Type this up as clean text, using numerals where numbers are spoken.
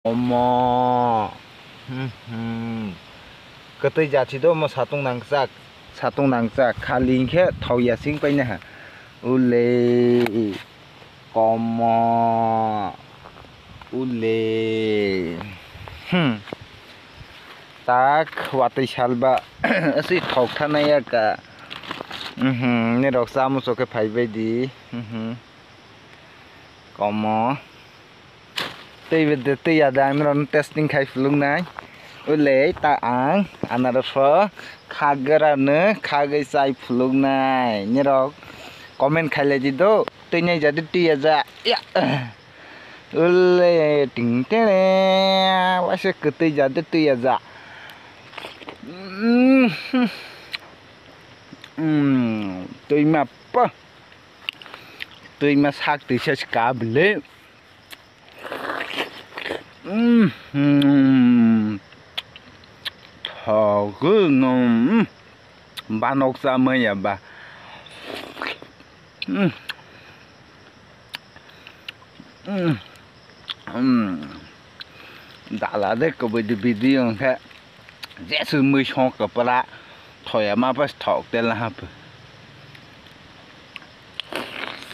Omo, cái tay giả chỉ đó mà sát tung năng sắc khali khé thầu giả sinh bay nè, ule, omo, ule, tak watai salba, asi thok thana ya ka, ne rok samu so ke phai bay di, omo. Tây Việt tây à đang nó testing khai phương này, ule ta ăn ăn ở đó khagera nữa khagai sai phương này, nhớ rồi comment khai lại gì đó, tây này giờ đi à ra, ule ting tê nè, vậy sẽ cứ tây giờ đi à ra, tây mà pa, tây mà sắc tây sẽ cá bể. Thọ cứ ngon ba nóc ra mới à ba đã là đấy có bị video khác dễ sự mới xong cả ba thôi mà bắt thọ tên là